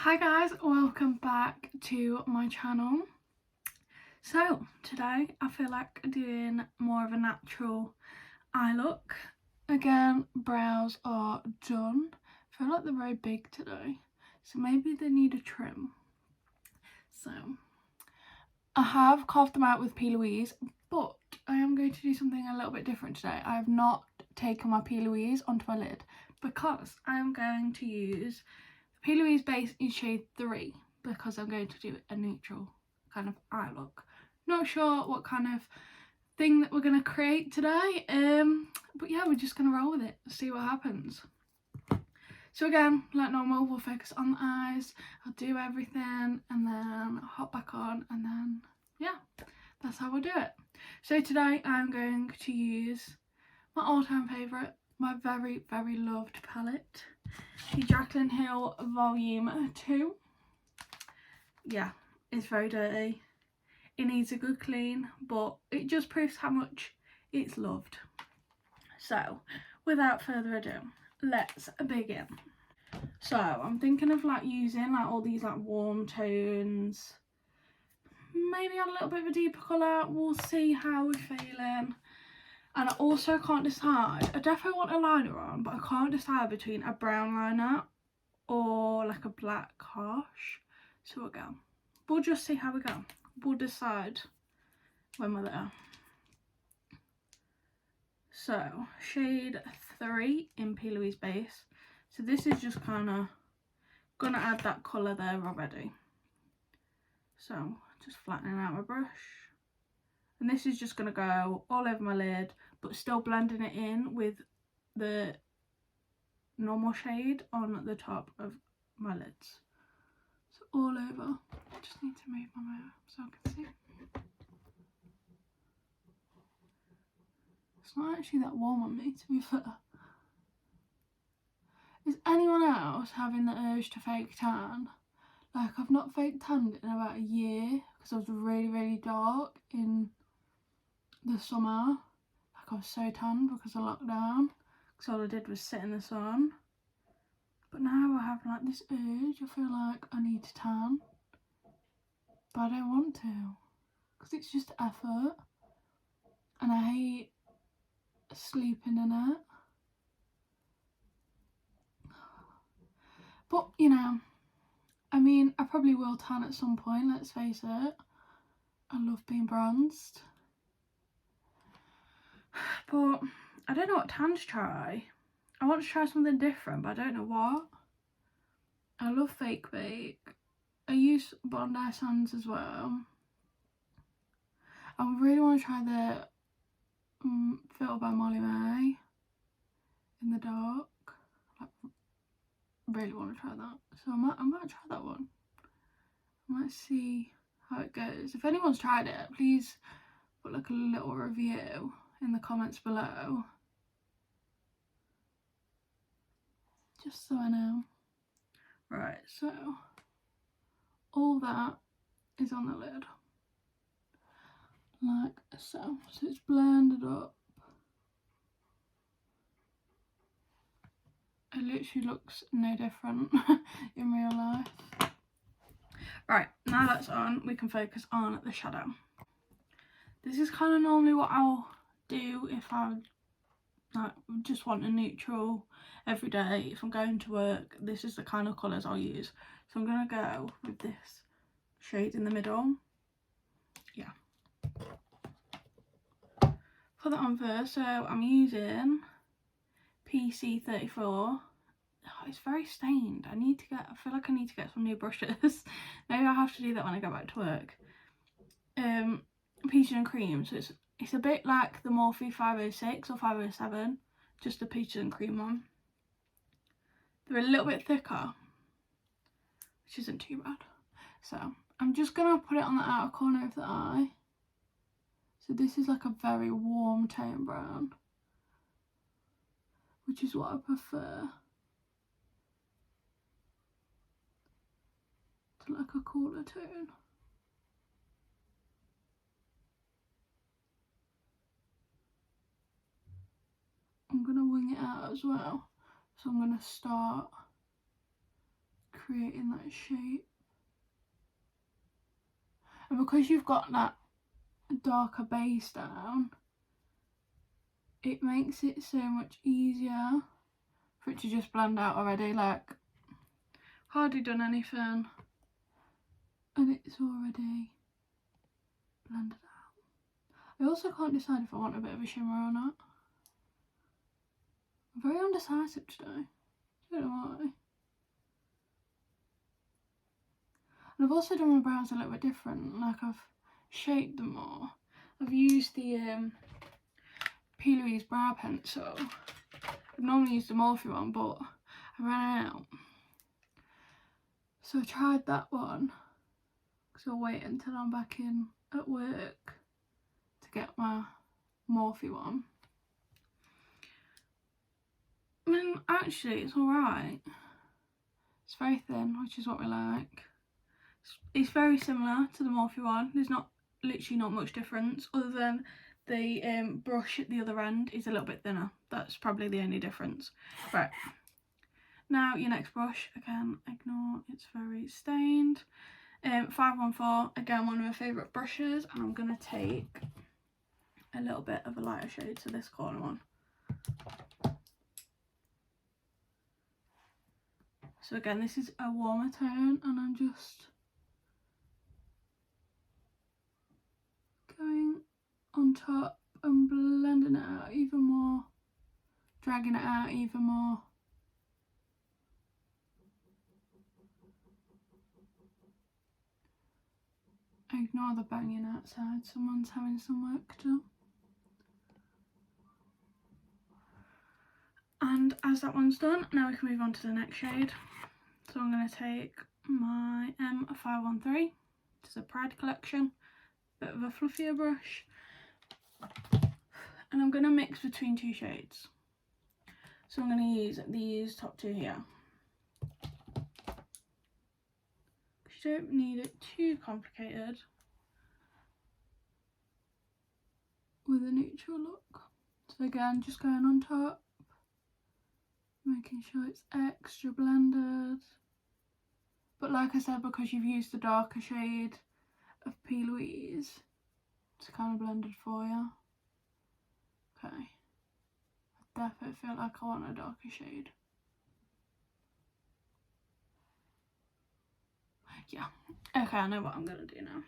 Hi guys, welcome back to my channel. So today I feel like doing more of a natural eye look. Again, brows are done. I feel like they're very big today, so maybe they need a trim. So I have carved them out with P. Louise, but I am going to do something a little bit different today. I have not taken my P. Louise onto my lid because I am going to use P. Louise base in shade 3 because I'm going to do a neutral kind of eye look. Not sure what kind of thing that we're going to create today, but yeah, we're just going to roll with it, see what happens. So again, like normal, we'll focus on the eyes, I'll do everything and then hop back on, and then yeah, that's how we'll do it. So today I'm going to use my all-time favourite, my very loved palette, the Jaclyn Hill Volume 2. Yeah, it's very dirty. It needs a good clean, but it just proves how much it's loved. So, without further ado, let's begin. So, I'm thinking of like using like all these like warm tones. Maybe add a little bit of a deeper colour. We'll see how we're feeling. And I also can't decide. I definitely want a liner on, but I can't decide between a brown liner or like a black harsh. So we'll go. We'll just see how we go. We'll decide when we're there. So shade 3 in P. Louise base. So this is just kind of gonna add that colour there already. So just flattening out my brush. And this is just gonna go all over my lid, but still blending it in with the normal shade on the top of my lids. So all over. I just need to move my mirror so I can see. It's not actually that warm on me, to be fair. Is anyone else having the urge to fake tan? Like, I've not fake tanned in about a year because I was really dark in the summer. Like, I was so tanned because of lockdown, because all I did was sit in the sun. But now I have like this urge. I feel like I need to tan, but I don't want to because it's just effort and I hate sleeping in it. But you know, I mean, I probably will tan at some point, let's face it. I love being bronzed. But I don't know what tan to try. I want to try something different, but I don't know what. I love fake bake. I use Bondi Sands as well. I really want to try the Filter by Molly May in the dark. Like, really want to try that. So I might try that one. I might see how it goes. If anyone's tried it, please put like a little review in the comments below. Just so I know. Right, so all that is on the lid. Like so. So it's blended up. It literally looks no different in real life. Right, now that's on, we can focus on the shadow. This is kind of normally what I'll do if I just want a neutral every day. If I'm going to work, this is the kind of colours I'll use. So I'm going to go with this shade in the middle. Yeah. Put that on first. So I'm using PC34. Oh, it's very stained. I feel like I need to get some new brushes. Maybe I'll have to do that when I go back to work. Peaches and cream. So it's a bit like the Morphe 506 or 507, just the peaches and cream one. They're a little bit thicker, which isn't too bad. So I'm just gonna put it on the outer corner of the eye. So this is like a very warm tone brown, which is what I prefer to like a cooler tone. I'm gonna wing it out as well. So I'm gonna start creating that shape. And because you've got that darker base down, it makes it so much easier for it to just blend out already. Like, hardly done anything and it's already blended out. I also can't decide if I want a bit of a shimmer or not. I'm very undecisive today. I don't know why. And I've also done my brows a little bit different. Like, I've shaped them more. I've used the P. Louise brow pencil. I've normally used the Morphe one, but I ran out. So I tried that one. So I'll wait until I'm back in at work to get my Morphe one. I mean, actually, it's alright. It's very thin, which is what we like. It's very similar to the Morphe one. There's literally not much difference, other than the brush at the other end is a little bit thinner. That's probably the only difference. Right, now your next brush, again, ignore it's very stained. 514, again, one of my favourite brushes, and I'm going to take a little bit of a lighter shade to this corner one. So again, this is a warmer tone, and I'm just going on top and blending it out even more, dragging it out even more. Ignore the banging outside, someone's having some work done. And as that one's done, now we can move on to the next shade. So I'm going to take my M513, which is a Pride collection, bit of a fluffier brush, and I'm going to mix between two shades. So I'm going to use these top two here. You don't need it too complicated with a neutral look. So again, just going on top, making sure it's extra blended. But like I said, because you've used the darker shade of P. Louise, it's kind of blended for you. Okay. I definitely feel like I want a darker shade. Yeah. Okay, I know what I'm going to do now.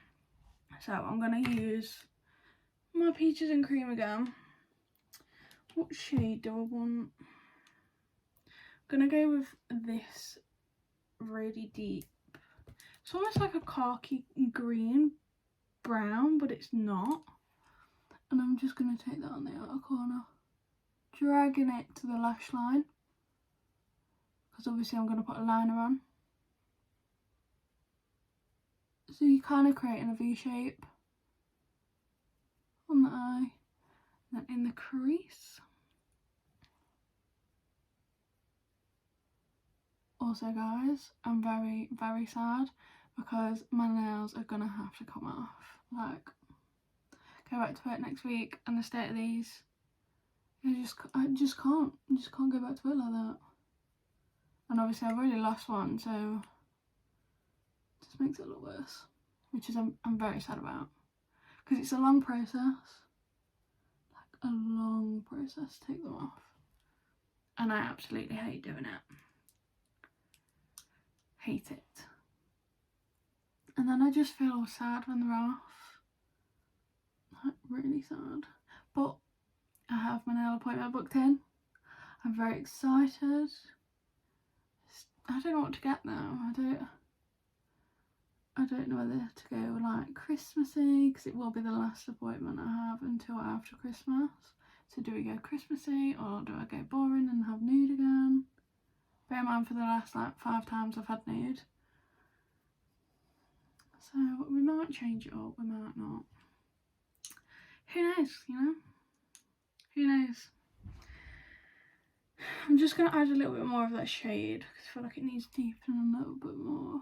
So I'm going to use my Peaches and Cream again. What shade do I want? I'm going to go with this really deep. It's almost like a khaki green brown, but it's not. And I'm just going to take that on the outer corner, dragging it to the lash line, because obviously I'm going to put a liner on. So you're kind of creating a V shape on the eye, and then in the crease. Also guys, I'm very, very sad because my nails are gonna have to come off. Like, go back to work next week and the state of these, I just can't go back to work like that. And obviously I've already lost one, so it just makes it look worse, which is I'm very sad about, because it's a long process, like a long process to take them off, and I absolutely hate doing it. Hate it. And then I just feel sad when they're off, like really sad. But I have my nail appointment booked in. I'm very excited. I don't know what to get now. I don't know whether to go like Christmassy, because it will be the last appointment I have until after Christmas. So do we go Christmassy, or do I go boring and have nude again? Bear in mind, for the last like 5 times I've had nude. So we might change it up, we might not. Who knows, you know? Who knows? I'm just going to add a little bit more of that shade, because I feel like it needs deepening a little bit more.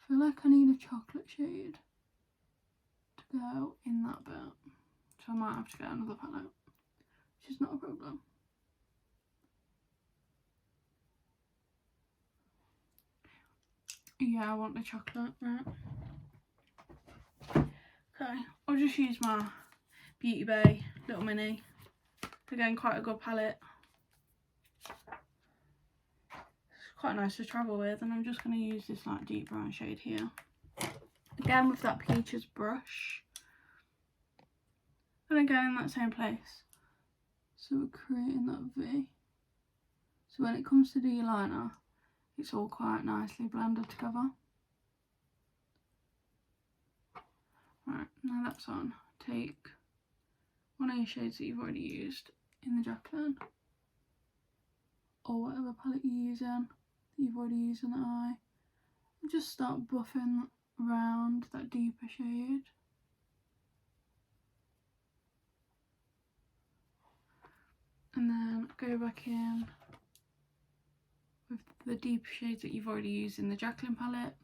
I feel like I need a chocolate shade to go in that bit. So I might have to get another palette, which is not a problem. Yeah, I want the chocolate, right. Okay, I'll just use my Beauty Bay Little Mini. Again, quite a good palette. It's quite nice to travel with, and I'm just going to use this like deep brown shade here. Again with that Peaches brush. And again in that same place. So we're creating that V. So when it comes to the eyeliner, it's all quite nicely blended together. Right, now that's on. Take one of your shades that you've already used in the Jaclyn, or whatever palette you're using that you've already used in the eye, and just start buffing around that deeper shade. And then go back in with the deeper shades that you've already used in the Jaclyn palette.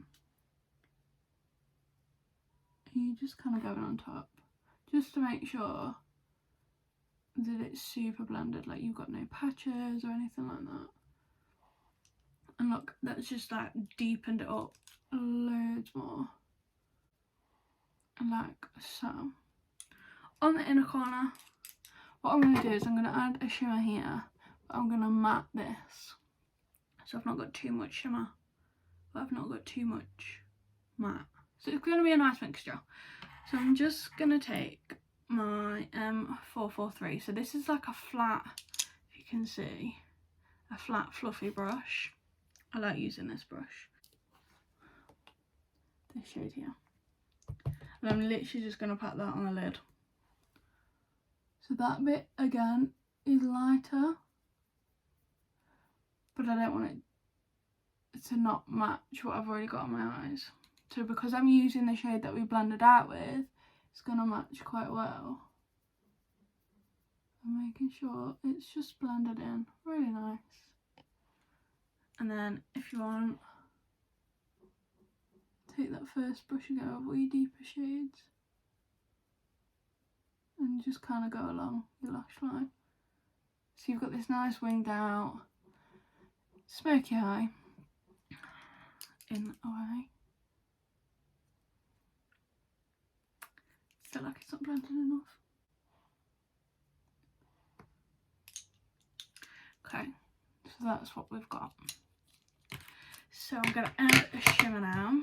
And you just kind of go on top, just to make sure that it's super blended, like you've got no patches or anything like that. And look, that's just like deepened it up loads more. Like so. On the inner corner, what I'm going to do is I'm going to add a shimmer here, but I'm going to matte this. So I've not got too much shimmer, but I've not got too much matte. So it's going to be a nice mixture. So I'm just going to take my M443. So this is like a flat, if you can see, a flat fluffy brush. I like using this brush. This shade here. And I'm literally just going to pat that on the lid. So that bit again is lighter, but I don't want it to not match what I've already got on my eyes. So because I'm using the shade that we blended out with, it's going to match quite well. I'm making sure it's just blended in, really nice. And then if you want, take that first brush and go over all your deeper shades. And just kind of go along your lash line. So you've got this nice winged out, smoky eye in a way. Feel like it's not blended enough. Okay, so that's what we've got. So I'm going to add a shimmer now.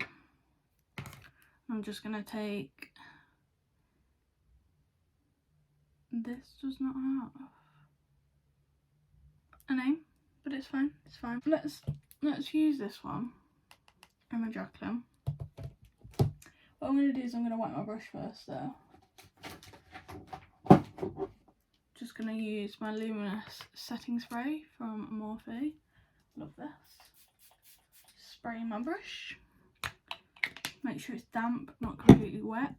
I'm just going to take, this does not have a name, but it's fine, it's fine. Let's use this one in my Jaclyn. What I'm going to do is I'm going to wipe my brush first though. Just going to use my Luminous setting spray from Morphe. Love this. Spray my brush. Make sure it's damp, not completely wet.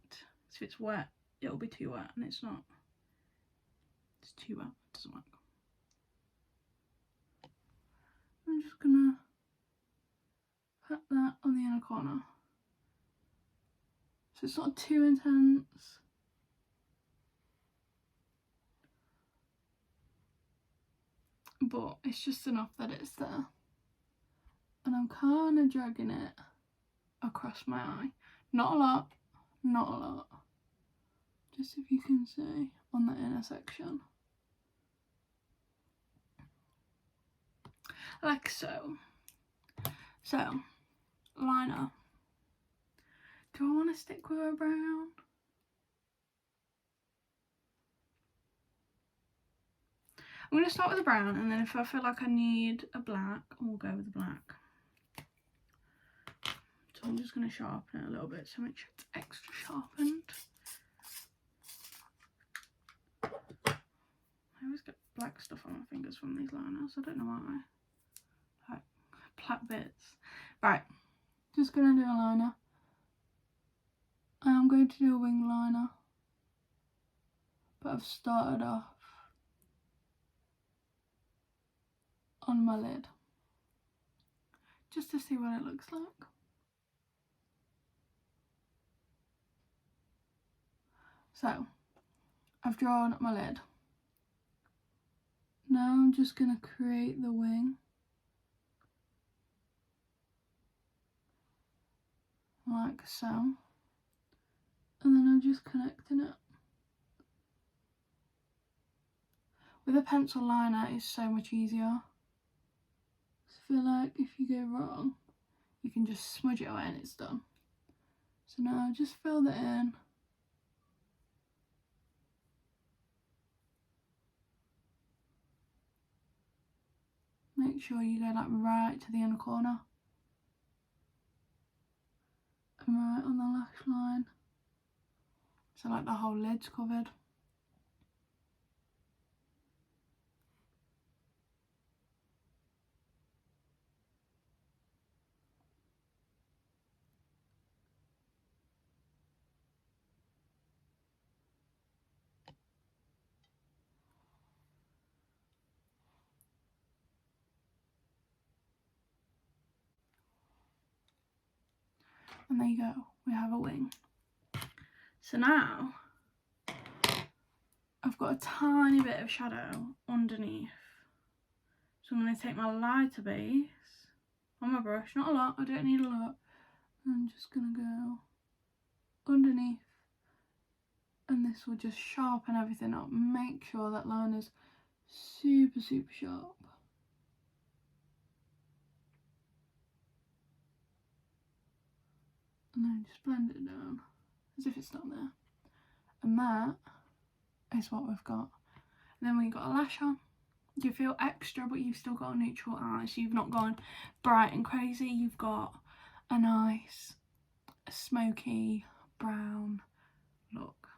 So if it's wet, it'll be too wet, and it's not. It's too wet, it doesn't work. I'm just gonna pat that on the inner corner. So it's not too intense. But it's just enough that it's there. And I'm kind of dragging it across my eye. Not a lot, not a lot. Just if you can see on the inner section. Like so. So, liner. Do I want to stick with a brown? I'm going to start with a brown, and then if I feel like I need a black, we'll go with the black. So I'm just going to sharpen it a little bit, so make sure it's extra sharpened. I always get black stuff on my fingers from these liners, I don't know why. Like black bits. Right, just going to do a liner. I am going to do a wing liner, but I've started off on my lid, just to see what it looks like. So, I've drawn my lid. Now I'm just going to create the wing. like so. And then I'm just connecting it. With a pencil liner it's so much easier. I feel like if you go wrong, you can just smudge it away and it's done. So now just fill that in. Make sure you go like right to the inner corner. And right on the lash line. So like the whole lid's covered. And there you go, we have a wing. So now, I've got a tiny bit of shadow underneath. So I'm going to take my lighter base on my brush, not a lot, I don't need a lot. I'm just going to go underneath. And this will just sharpen everything up, make sure that line is super, super sharp. And then just blend it down as if it's not there. And that is what we've got. And then when you've got a lash on, you feel extra, but you've still got a neutral eye, so you've not gone bright and crazy. You've got a nice smoky brown look.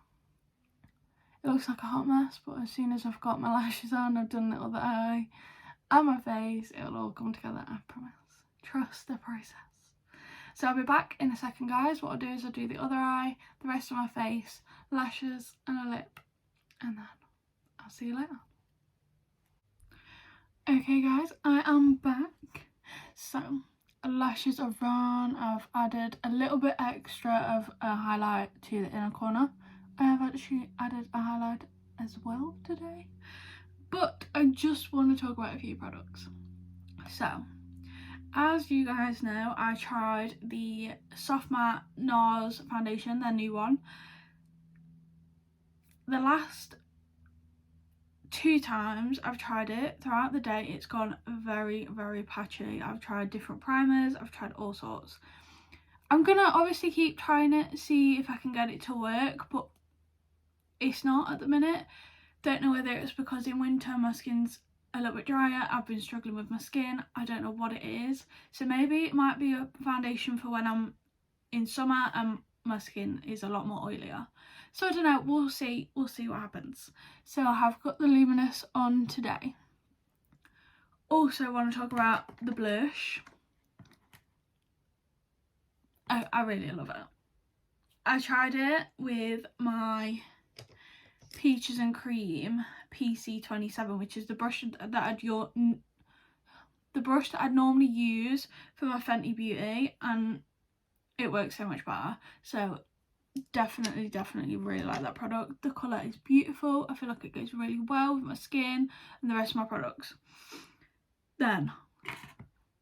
It looks like a hot mess, but as soon as I've got my lashes on, I've done the other eye and my face, it'll all come together, I promise. Trust the process. So I'll be back in a second, guys. What I'll do is I'll do the other eye, the rest of my face, lashes and a lip, and then I'll see you later. Okay guys, I am back. So lashes are on. I've added a little bit extra of a highlight to the inner corner. I have actually added a highlight as well today, but I just want to talk about a few products. So as you guys know, I tried the Soft Matte NARS foundation, their new one. The last 2 times I've tried it throughout the day, it's gone very, very patchy. I've tried different primers, I've tried all sorts. I'm gonna obviously keep trying it, see if I can get it to work, but it's not at the minute. Don't know whether it's because in winter my skin's a little bit drier, I've been struggling with my skin, I don't know what it is. So maybe it might be a foundation for when I'm in summer and my skin is a lot more oilier. So I don't know, we'll see what happens. So I have got the Luminous on today. Also want to talk about the blush. I really love it. I tried it with my Peaches and Cream PC27, which is the brush that I'd normally use for my Fenty Beauty, and it works so much better. So definitely really like that product. The colour is beautiful. I feel like it goes really well with my skin and the rest of my products. Then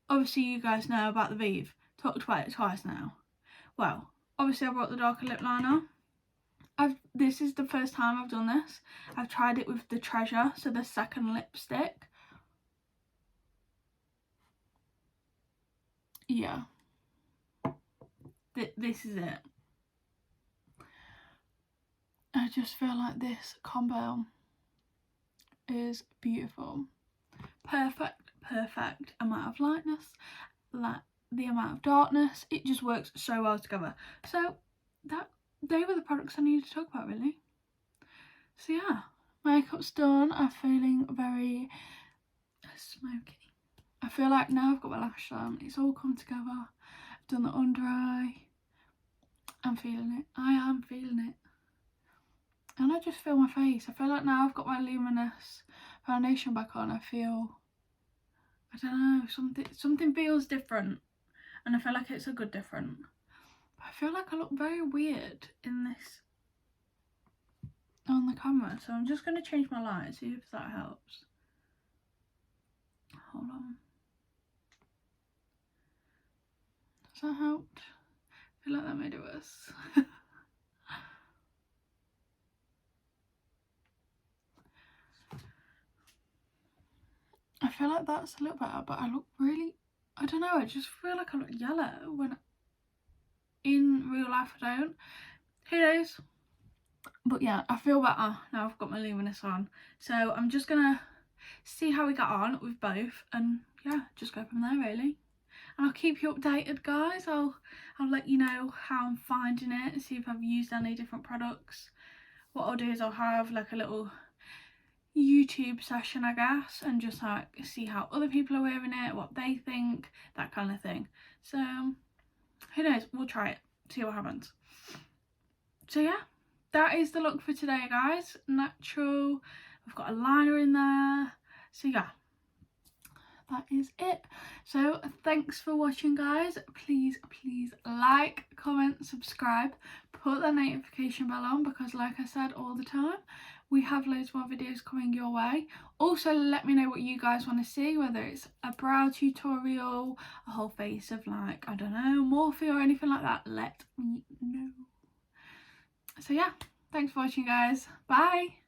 obviously you guys know about the Vive, talked about it twice now. Well, obviously I brought the darker lip liner. This is the first time I've done this. I've tried it with the Treasure, so the second lipstick. Yeah, this is it. I just feel like this combo is beautiful. Perfect amount of lightness, like the amount of darkness. It just works so well together. So they were the products I needed to talk about, really. So yeah, makeup's done. I'm feeling very smoky. I feel like now I've got my lash on, it's all come together. I've done the under eye. I'm feeling it. I am feeling it. And I just feel my face. I feel like now I've got my Luminous foundation back on, I don't know, something feels different. And I feel like it's a good different. I feel like I look very weird in this on the camera, so I'm just going to change my light, see if that helps. Hold on. Has that helped? feel like that made it worse. I feel like that's a little better, but I look really, I don't know, I just feel like I look yellow when in real life I don't. Who knows? But yeah, I feel better now I've got my luminous on. So I'm just gonna see how we get on with both, and yeah, just go from there really. And I'll keep you updated, guys. I'll let you know how I'm finding it and see if I've used any different products. What I'll do is I'll have like a little YouTube session, I guess, and just like see how other people are wearing it, what they think, that kind of thing. So who knows, we'll try it, see what happens. So yeah, that is the look for today, guys. Natural, I've got a liner in there, so yeah, that is it. So thanks for watching, guys. Please like, comment, subscribe, put that notification bell on, because like I said all the time, we have loads more videos coming your way. Also let me know what you guys want to see, whether it's a brow tutorial, a whole face of like, I don't know, Morphe or anything like that. Let me know. So yeah, thanks for watching, guys. Bye.